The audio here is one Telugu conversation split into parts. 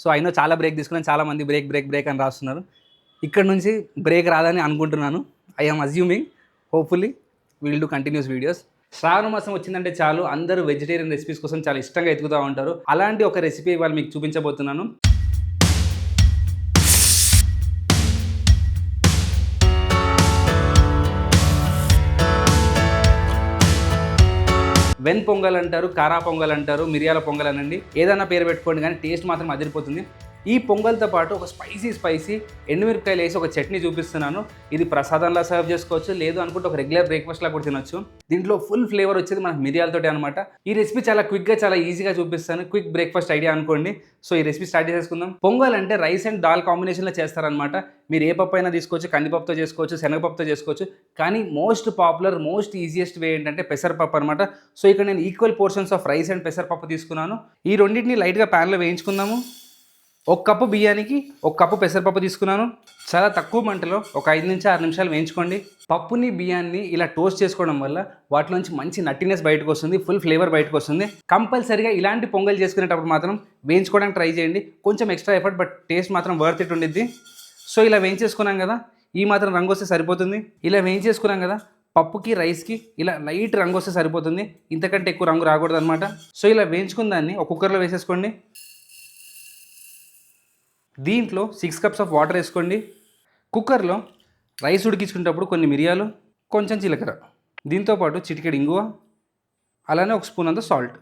సో అయినా చాలా బ్రేక్ తీసుకున్నాను. చాలామంది బ్రేక్ బ్రేక్ బ్రేక్ అని రాస్తున్నారు. ఇక్కడ నుంచి బ్రేక్ రాదని అనుకుంటున్నాను. I am assuming. Hopefully will do continuous videos. Shravana మాసం వచ్చిందంటే చాలు అందరూ వెజిటేరియన్ రెసిపీస్ కోసం చాలా ఇష్టంగా ఎతుకుతూ ఉంటారు. అలాంటి ఒక రెసిపీ ఇవాళ మీకు చూపించబోతున్నాను. వెన్ పొంగల్ అంటారు, కారా పొంగల్ అంటారు, మిరియాల పొంగల్ అనండి, ఏదైనా పేరు పెట్టుకోండి, కానీ టేస్ట్ మాత్రం అదిరిపోతుంది. ఈ పొంగల్తో పాటు ఒక స్పైసీ ఎండుమిరపకాయలు వేసి ఒక చట్నీ చూపిస్తున్నాను. ఇది ప్రసాదంలా సర్వ్ చేసుకోవచ్చు, లేదు అనుకుంటే ఒక రెగ్యులర్ బ్రేక్ఫాస్ట్లా కూడా తినొచ్చు. దీంట్లో ఫుల్ ఫ్లేవర్ వచ్చేది మనకు మిరియాలతోటి అనమాట. ఈ రెసిపీ చాలా క్విక్గా, చాలా ఈజీగా చూపిస్తాను. క్విక్ బ్రేక్ఫాస్ట్ ఐడియా అనుకోండి. సో ఈ రెసిపీ స్టార్ట్ చేసేసుకుందాం. పొంగల్ అంటే రైస్ అండ్ దాల్ కాంబినేషన్లో చేస్తారనమాట. మీరు ఏ పప్పు అయినా తీసుకోవచ్చు, కందిపప్పుతో చేసుకోవచ్చు, శనగపప్పుతో చేసుకోవచ్చు. కానీ most popular, most easiest way ఏంటంటే పెసరపప్పు అనమాట. సో ఇక్కడ నేను equal portions of rice and పెసరపప్పు తీసుకున్నాను. ఈ రెండింటిని లైట్గా ప్యాన్లో వేయించుకుందాము. ఒక కప్పు బియ్యానికి ఒక కప్పు పెసరపప్పు తీసుకున్నాను. చాలా తక్కువ మంటలో ఒక 5 నుంచి 6 నిమిషాలు వేయించుకోండి. పప్పుని బియ్యాన్ని ఇలా టోస్ట్ చేసుకోవడం వల్ల వాటిలోంచి మంచి నట్టినెస్ బయటకు వస్తుంది, ఫుల్ ఫ్లేవర్ బయటకు వస్తుంది. కంపల్సరీగా ఇలాంటి పొంగల్ చేసుకునేటప్పుడు మాత్రం వేయించుకోవడానికి ట్రై చేయండి. కొంచెం ఎక్స్ట్రా ఎఫర్ట్, బట్ టేస్ట్ మాత్రం వర్త్ ఇట్ ఉండిద్ది. సో ఇలా వేయించేసుకున్నాం కదా, ఈ మాత్రం రంగు వస్తే సరిపోతుంది. ఇలా వేయించేసుకున్నాం కదా, పప్పుకి రైస్కి ఇలా లైట్ రంగు వస్తే సరిపోతుంది. ఇంతకంటే ఎక్కువ రంగు రాకూడదు అనమాట. సో ఇలా వేయించుకున్న దాన్ని ఒక కుక్కర్లో వేసేసుకోండి. దీంట్లో 6 కప్స్ ఆఫ్ వాటర్ వేసుకోండి. కుక్కర్లో రైస్ ఉడికించుకునేటప్పుడు కొన్ని మిరియాలు, కొంచెం జీలకర్ర, దీంతోపాటు చిటికెడు ఇంగువ, అలానే ఒక స్పూన్ అంత సాల్ట్,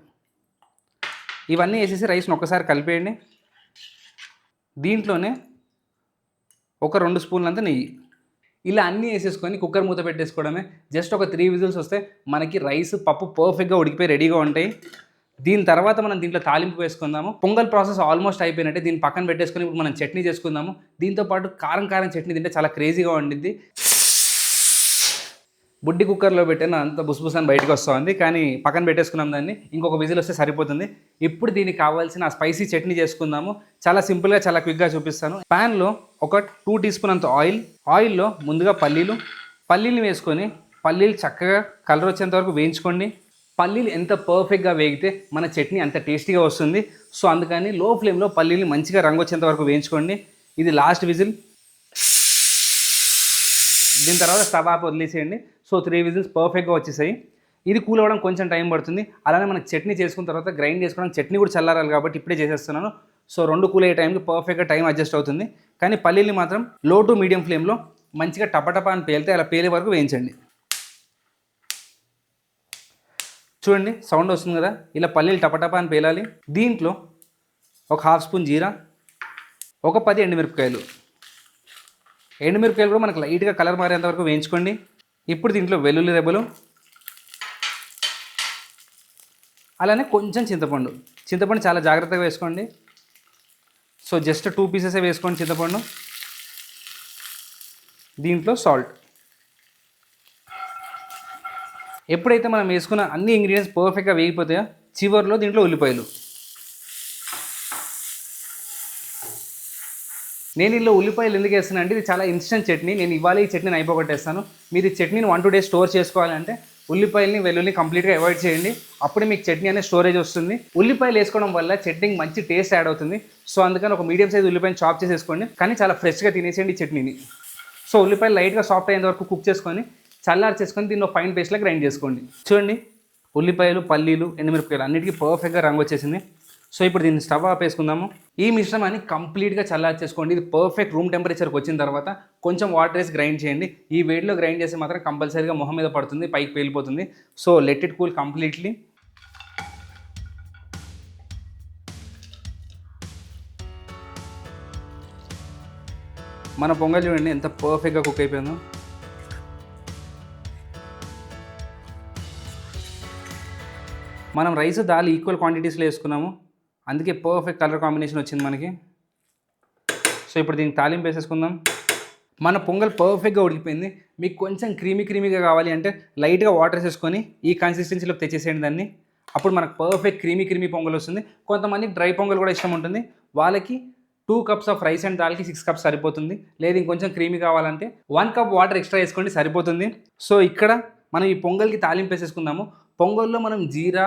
ఇవన్నీ వేసేసి రైస్ని ఒకసారి కలిపేయండి. దీంట్లోనే ఒక 2 స్పూన్లంత నెయ్యి, ఇలా అన్నీ వేసేసుకొని కుక్కర్ మూత పెట్టేసుకోవడమే. జస్ట్ ఒక 3 విజిల్స్ వస్తే మనకి రైస్, పప్పు పర్ఫెక్ట్గా ఉడికిపోయి రెడీగా ఉంటాయి. దీని తర్వాత మనం దీంట్లో తాలింపు వేసుకుందాము. పొంగల్ ప్రాసెస్ ఆల్మోస్ట్ అయిపోయినట్టే. దీన్ని పక్కన పెట్టేసుకొని ఇప్పుడు మనం చట్నీ చేసుకుందాము. దీంతోపాటు కారం చట్నీ తింటే చాలా క్రేజీగా ఉండిద్ది. బుడ్డి కుక్కర్లో పెట్టిన అంత బుస్బుస్ అని బయటకు వస్తుంది, కానీ పక్కన పెట్టేసుకున్నాం దాన్ని. ఇంకొక విజిల్ వస్తే సరిపోతుంది. ఇప్పుడు దీనికి కావాల్సిన స్పైసీ చట్నీ చేసుకుందాము. చాలా సింపుల్గా, చాలా క్విక్గా చూపిస్తాను. ప్యాన్లో ఒక 2 టీ స్పూన్ అంత ఆయిల్లో ముందుగా పల్లీలు వేసుకొని పల్లీలు చక్కగా కలర్ వచ్చేంత వరకు వేయించుకోండి. పల్లీలు ఎంత పర్ఫెక్ట్గా వేగితే మన చట్నీ అంత టేస్టీగా వస్తుంది. సో అందుకని లో ఫ్లేమ్లో పల్లీలు మంచిగా రంగు వచ్చేంత వరకు వేయించుకోండి. ఇది లాస్ట్ విజిల్. దీని తర్వాత స్టవ్ ఆపి వదిలేసేయండి. సో 3 విజిల్స్ పర్ఫెక్ట్గా వచ్చేసాయి. ఇది కూల్ అవ్వడం కొంచెం టైం పడుతుంది. అలానే మనకి చట్నీ చేసుకున్న తర్వాత గ్రైండ్ చేసుకోవడానికి చట్నీ కూడా చల్లారాలి కాబట్టి ఇప్పుడే చేసేస్తున్నాను. సో 2 కూల్ అయ్యే టైంకి పర్ఫెక్ట్గా టైం అడ్జస్ట్ అవుతుంది. కానీ పల్లీలు మాత్రం లో టు మీడియం ఫ్లేమ్లో మంచిగా టపటపా అని పేలితే అలా పేలే వరకు వేయించండి. చూడండి, సౌండ్ వస్తుంది కదా, ఇలా పల్లీలు టపటపా అని పేలాలి. దీంట్లో ఒక 1/2 స్పూన్ జీరా, ఒక 10 ఎండుమిరపకాయలు కూడా మనకు లైట్గా కలర్ మారేంత వరకు వేయించుకోండి. ఇప్పుడు దీంట్లో వెల్లుల్లి రెబ్బలు, అలానే కొంచెం చింతపండు చాలా జాగ్రత్తగా వేసుకోండి. సో జస్ట్ 2 పీసెసే వేసుకోండి చింతపండు. దీంట్లో సాల్ట్. ఎప్పుడైతే మనం వేసుకున్న అన్ని ఇంగ్రీడియంట్స్ పర్ఫెక్ట్గా వేగిపోతాయో చివరిలో దీంట్లో ఉల్లిపాయలు. నేను ఇలా ఉల్లిపాయలు ఎందుకు వేస్తాను అంటే ఇది చాలా ఇన్స్టెంట్ చట్నీ. నేను ఇవాళ ఈ చట్నీని అయిపోగొట్టేస్తాను. మీరు ఈ చట్నీని 1-2 days స్టోర్ చేసుకోవాలంటే ఉల్లిపాయలని, వెల్లుల్ని కంప్లీట్గా అవాయిడ్ చేయండి. అప్పుడే మీకు చట్నీ అనేది స్టోరేజ్ వస్తుంది. ఉల్లిపాయలు వేసుకోవడం వల్ల చట్నీకి మంచి టేస్ట్ యాడ్ అవుతుంది. సో అందుకని ఒక మీడియం సైజ్ ఉల్లిపాయని చాప్ చేసేసుకోండి, కానీ చాలా ఫ్రెష్గా తినేసేయండి ఈ చట్నీని. సో ఉల్లిపాయలు లైట్గా సాఫ్ట్ అయ్యేంత వరకు కుక్ చేసుకొని చల్లారి చేసుకొని దీన్ని ఫైన్ పేస్ట్లా గ్రైండ్ చేసుకోండి. చూడండి, ఉల్లిపాయలు, పల్లీలు, ఎండుమిరపకాయలు అన్నిటికీ పర్ఫెక్ట్గా రంగు వచ్చేసింది. సో ఇప్పుడు దీన్ని స్టవ్ ఆపేసుకుందాము. ఈ మిశ్రమాన్ని కంప్లీట్గా చల్లారి చేసుకోండి. ఇది పర్ఫెక్ట్ రూమ్ టెంపరేచర్కి వచ్చిన తర్వాత కొంచెం వాటర్ వేసి గ్రైండ్ చేయండి. ఈ వేడిలో గ్రైండ్ చేసి మాత్రం కంపల్సరీగా మొహం మీద పడుతుంది, పైకి పేలిపోతుంది. So let it cool completely. మన పొంగల్ చూడండి ఎంత పర్ఫెక్ట్గా కుక్ అయిపోయిందో. మనం రైస్, దాల్ ఈక్వల్ క్వాంటిటీస్లో వేసుకున్నాము, అందుకే పర్ఫెక్ట్ కలర్ కాంబినేషన్ వచ్చింది మనకి. సో ఇప్పుడు దీనికి తాలింపు వేసేసుకుందాం. మన పొంగల్ పర్ఫెక్ట్గా ఉడికిపోయింది. మీకు కొంచెం క్రీమీగా కావాలి అంటే లైట్గా వాటర్ వేసేసుకొని ఈ కన్సిస్టెన్సీలోకి తెచ్చేసేయండి దాన్ని. అప్పుడు మనకు పర్ఫెక్ట్ క్రీమీ పొంగల్ వస్తుంది. కొంతమందికి డ్రై పొంగల్ కూడా ఇష్టం ఉంటుంది. వాళ్ళకి 2 కప్స్ ఆఫ్ రైస్ అండ్ దాల్కి 6 కప్స్ సరిపోతుంది. లేదు ఇంకొంచెం క్రీమీ కావాలంటే 1 కప్ వాటర్ ఎక్స్ట్రా వేసుకోండి, సరిపోతుంది. సో ఇక్కడ మనం ఈ పొంగల్కి తాలింపు వేసేసుకుందాము. పొంగల్లో మనం జీరా,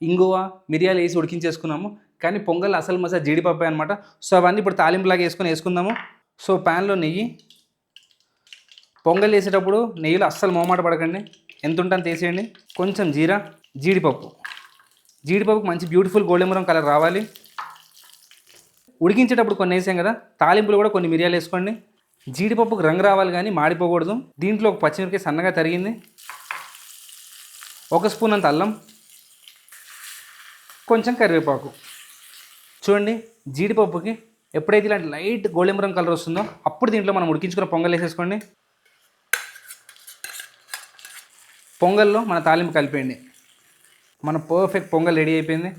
ఇంగువ, మిరియాలు వేసి ఉడికించేసుకున్నాము. కానీ పొంగల్ అసలు మసా జీడిపప్పు అనమాట. సో అవన్నీ ఇప్పుడు తాలింపులాగా వేసుకుందాము. సో ప్యాన్లో నెయ్యి. పొంగల్ వేసేటప్పుడు నెయ్యిలో అస్సలు మొహమాట పడకండి, ఎంత ఉంటుంది తీసేయండి. కొంచెం జీరా, జీడిపప్పుకి మంచి బ్యూటిఫుల్ గోల్డెన్ బ్రౌన్ కలర్ రావాలి. ఉడికించేటప్పుడు కొన్ని వేసాం కదా, తాలింపులు కూడా కొన్ని మిరియాలు వేసుకోండి. జీడిపప్పుకు రంగు రావాలి కానీ మాడిపోకూడదు. దీంట్లో ఒక పచ్చిమిరపకాయ సన్నగా తరిగింది, 1 స్పూన్ అంత అల్లం, కొంచెం కరివేపాకు. చూడండి, జీడిపప్పుకి ఎప్పుడైతే ఇలాంటి లైట్ గోల్డెన్ బ్రౌన్ కలర్ వస్తుందో అప్పుడు దీంట్లో మనం ఉడికించుకున్న పొంగల్ వేసేసుకోండి. పొంగల్లో మన తాలింపు కలిపేయండి. మన పర్ఫెక్ట్ పొంగల్ రెడీ అయిపోయింది.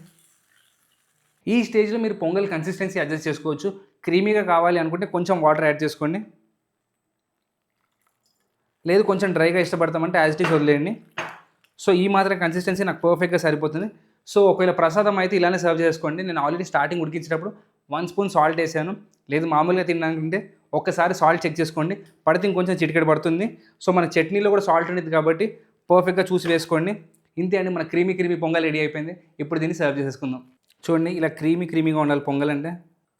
ఈ స్టేజ్లో మీరు పొంగల్ కన్సిస్టెన్సీ అడ్జస్ట్ చేసుకోవచ్చు. క్రీమీగా కావాలి అనుకుంటే కొంచెం వాటర్ యాడ్ చేసుకోండి, లేదు కొంచెం డ్రైగా ఇష్టపడతామంటే యాజ్ ఇట్ ఈస్ వదిలేయండి. సో ఈ మాత్రం కన్సిస్టెన్సీ నాకు పర్ఫెక్ట్గా సరిపోతుంది. సో ఒకవేళ ప్రసాదం అయితే ఇలానే సర్వ్ చేసుకోండి. నేను ఆల్రెడీ స్టార్టింగ్ ఉడికించేటప్పుడు 1 స్పూన్ సాల్ట్ వేసాను. లేదు మామూలుగా తినడానికంటే ఒక్కసారి సాల్ట్ చెక్ చేసుకోండి, పడితే ఇంకొంచెం చిటికెడు పడుతుంది. సో మన చట్నీలో కూడా సాల్ట్ ఉంటుంది కాబట్టి పర్ఫెక్ట్గా చూసి వేసుకోండి. ఇంతే అండి, మన క్రీమీ పొంగల్ రెడీ అయిపోయింది. ఇప్పుడు దీన్ని సర్వ్ చేసేసుకుందాం. చూడండి, ఇలా క్రీమీగా ఉండాలి పొంగల్ అంటే.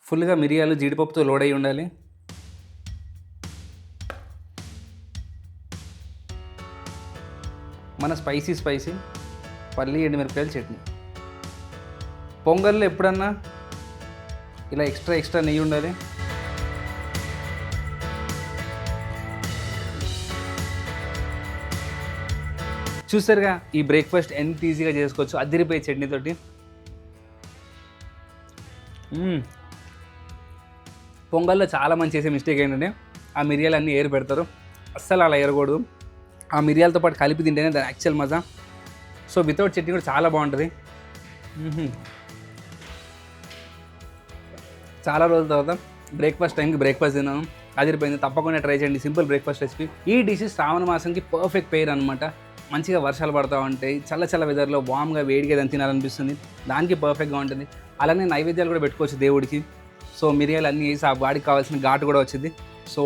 ఫుల్గా మిరియాలు జీడిపప్పుతో లోడ్ అయి ఉండాలి. మన స్పైసీ పల్లి ఎండుమిరపకాయల చట్నీ. పొంగల్లో ఎప్పుడన్నా ఇలా ఎక్స్ట్రా నెయ్యి ఉండాలి. చూసారుగా ఈ బ్రేక్ఫాస్ట్ ఎంత ఈజీగా చేసుకోవచ్చు అదిరిపోయే చట్నీతోటి. పొంగల్లో చాలా మంది చేసే మిస్టేక్ ఏంటంటే ఆ మిరియాలు అన్నీ ఏరు పెడతారు. అస్సలు అలా ఏరకూడదు. ఆ మిరియాలతో పాటు కలిపి తింటేనే దాని యాక్చువల్ మజా. సో వితౌట్ చట్నీ కూడా చాలా బాగుంటుంది. చాలా రోజుల తర్వాత బ్రేక్ఫాస్ట్ టైంకి బ్రేక్ఫాస్ట్ తిన్నాను, అదిరిపోయింది. తప్పకుండా ట్రై చేయండి, సింపుల్ బ్రేక్ఫాస్ట్ రెసిపీ. ఈ డిష్ శ్రావణ మాసంకి పర్ఫెక్ట్ పేరు అనమాట. మంచిగా వర్షాలు పడతా ఉంటాయి, చల్ల వెదర్లో వామ్గా వేడిగా దాన్ని తినాలనిపిస్తుంది, దానికి పర్ఫెక్ట్గా ఉంటుంది. అలానే నైవేద్యాలు కూడా పెట్టుకోవచ్చు దేవుడికి. సో మిరియాలు అన్నీ వేసి ఆ వాడికి కావాల్సిన ఘాటు కూడా వచ్చింది. So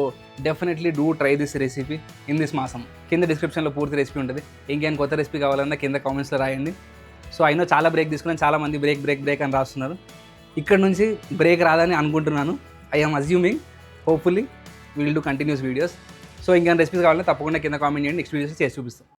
definitely do try this recipe in this మాసం. కింద డిస్క్రిప్షన్లో పూర్తి రెసిపీ ఉంటుంది. ఇంకేమైనా కొత్త రెసిపీ కావాలన్నా కింద కామెంట్స్లో రాయండి. సో అయినా చాలా బ్రేక్ తీసుకున్నాను, చాలామంది బ్రేక్ అని రాస్తున్నారు. ఇక్కడ నుంచి బ్రేక్ రాదని అనుకుంటున్నాను. I am assuming, hopefully will do continuous videos. So ఇంకేమైనా రెసిపీస్ కావాలంటే తప్పకుండా కింద కామెంట్ చేయండి, నెక్స్ట్ వీడియోస్ చేసి చూపిస్తాం.